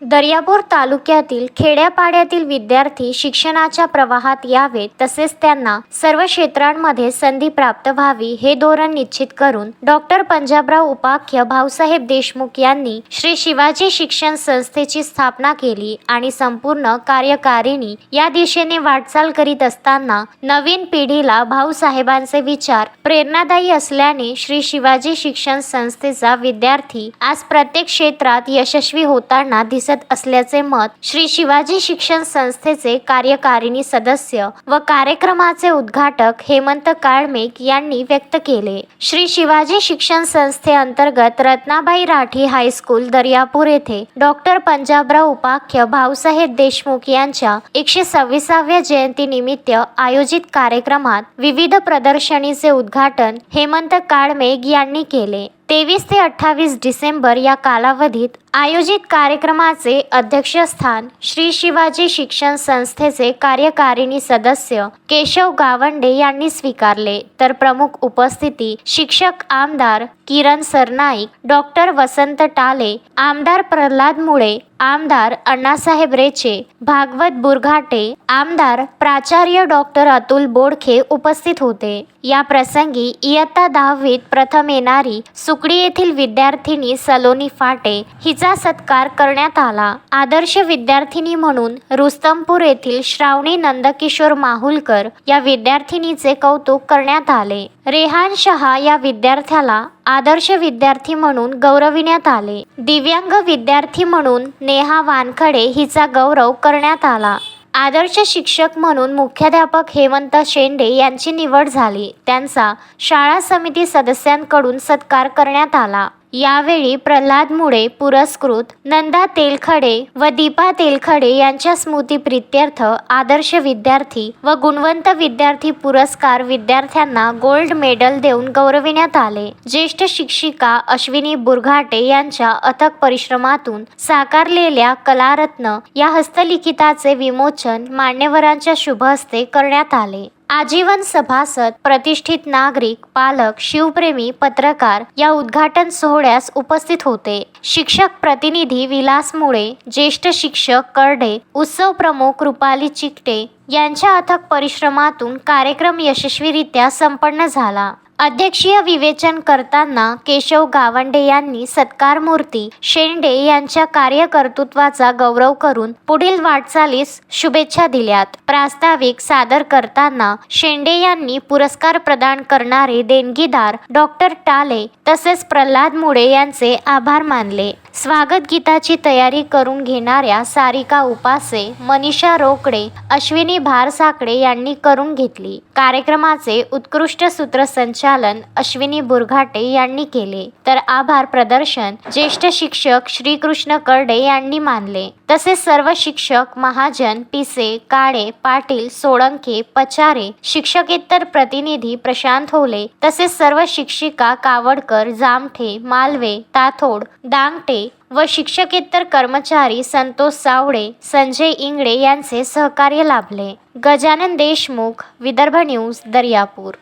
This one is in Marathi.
दर्यापूर तालुक्यातील खेड्यापाड्यातील विद्यार्थी शिक्षणाच्या प्रवाहात यावेत, तसेच त्यांना सर्व क्षेत्रांमध्ये संधी प्राप्त व्हावी हे धोरण निश्चित करून डॉक्टर पंजाबराव उपाख्य भाऊसाहेब देशमुख यांनी श्री शिवाजी शिक्षण संस्थेची स्थापना केली आणि संपूर्ण कार्यकारिणी या दिशेने वाटचाल करीत असताना नवीन पिढीला भाऊसाहेबांचे विचार प्रेरणादायी असल्याने श्री शिवाजी शिक्षण संस्थेचा विद्यार्थी आज प्रत्येक क्षेत्रात यशस्वी होताना दिसत असल्याचे मत श्री शिवाजी शिक्षण संस्थेचे कार्यकारिणी सदस्य व कार्यक्रमाचे उद्घाटक हेमंत काळमेघ यांनी व्यक्त केले। श्री शिवाजी शिक्षण संस्थेअंतर्गत रत्नाबाई राठी हायस्कूल दर्यापूर येथे डॉक्टर पंजाबराव उपाख्य भाऊसाहेब देशमुख यांच्या 126व्या जयंतीनिमित्त आयोजित कार्यक्रमात विविध प्रदर्शनीचे उद्घाटन हेमंत काळमेघ यांनी केले। 23 ते 28 डिसेंबर या कालावधीत आयोजित कार्यक्रमाचे अध्यक्षस्थान श्री शिवाजी शिक्षण संस्थेचे कार्यकारिणी सदस्य केशव गावंडे यांनी स्वीकारले, तर प्रमुख उपस्थिती शिक्षक आमदार किरण सरनाईक, डॉक्टर वसंत टाले, आमदार प्रल्हाद मुळे, आमदार अण्णासाहेब रेचे, भागवत बुरघाटे, आमदार प्राचार्य डॉक्टर अतुल बोडखे उपस्थित होते। या प्रसंगी इयत्ता 10वीत प्रथम येणारी सुकडी येथील विद्यार्थिनी सलोनी फाटे हिचा सत्कार करण्यात आला। आदर्श विद्यार्थिनी म्हणून रुस्तमपूर येथील श्रावणी नंदकिशोर माहुलकर या विद्यार्थिनीचे कौतुक करण्यात आले। रेहान शहा या विद्यार्थ्याला आदर्श विद्यार्थी म्हणून गौरविण्यात आले। दिव्यांग विद्यार्थी म्हणून नेहा वानखडे हिचा गौरव करण्यात आला। आदर्श शिक्षक म्हणून मुख्याध्यापक हेमंत शेंडे यांची निवड झाली, त्यांचा शाळा समिती सदस्यांकडून सत्कार करण्यात आला। यावेळी प्रल्हाद मुळे पुरस्कृत नंदा तेलखडे व दीपा तेलखडे यांच्या स्मृतिप्रित्यर्थ आदर्श विद्यार्थी व गुणवंत विद्यार्थी पुरस्कार विद्यार्थ्यांना गोल्ड मेडल देऊन गौरविण्यात आले। ज्येष्ठ शिक्षिका अश्विनी बुरघाटे यांच्या अथक परिश्रमातून साकारलेल्या कलारत्न या हस्तलिखिताचे विमोचन मान्यवरांच्या शुभहस्ते करण्यात आले। आजीवन सभासद, प्रतिष्ठित नागरिक, पालक, शिवप्रेमी, पत्रकार या उद्घाटन सोहळ्यास उपस्थित होते। शिक्षक प्रतिनिधी विलास मुळे, ज्येष्ठ शिक्षक करडे, उत्सव प्रमुख रुपाली चिकटे यांच्या अथक परिश्रमातून कार्यक्रम यशस्वीरित्या संपन्न झाला। अध्यक्षीय विवेचन करताना केशव गावंडे यांनी सत्कारमूर्ती शेंडे यांच्या कार्यकर्तृत्वाचा गौरव करून पुढील वाटचालीस शुभेच्छा दिल्यात। प्रास्ताविक सादर करताना शेंडे यांनी पुरस्कार प्रदान करणारे देणगीदार डॉक्टर टाले तसेच प्रल्हाद मुळे यांचे आभार मानले। स्वागत गीताची तयारी करून घेणाऱ्या सारिका उपासे, मनीषा रोकडे, अश्विनी भारसाकडे यांनी करून घेतली। कार्यक्रमाचे उत्कृष्ट सूत्रसंचालन अश्विनी बुरघाटे यांनी केले, तर आभार प्रदर्शन ज्येष्ठ शिक्षक श्रीकृष्ण करडे यांनी मानले। तसेच सर्व शिक्षक महाजन, पिसे, काळे, पाटील, सोळंके, पचारे, शिक्षकेतर प्रतिनिधी प्रशांत होले तसेच सर्व शिक्षिका कावडकर, जामठे, मालवे, ताथोड, दांगटे व शिक्षकेतर कर्मचारी संतोष सावळे, संजय इंगळे यांचे सहकार्य लाभले। गजानन देशमुख, विदर्भ न्यूज, दर्यापूर।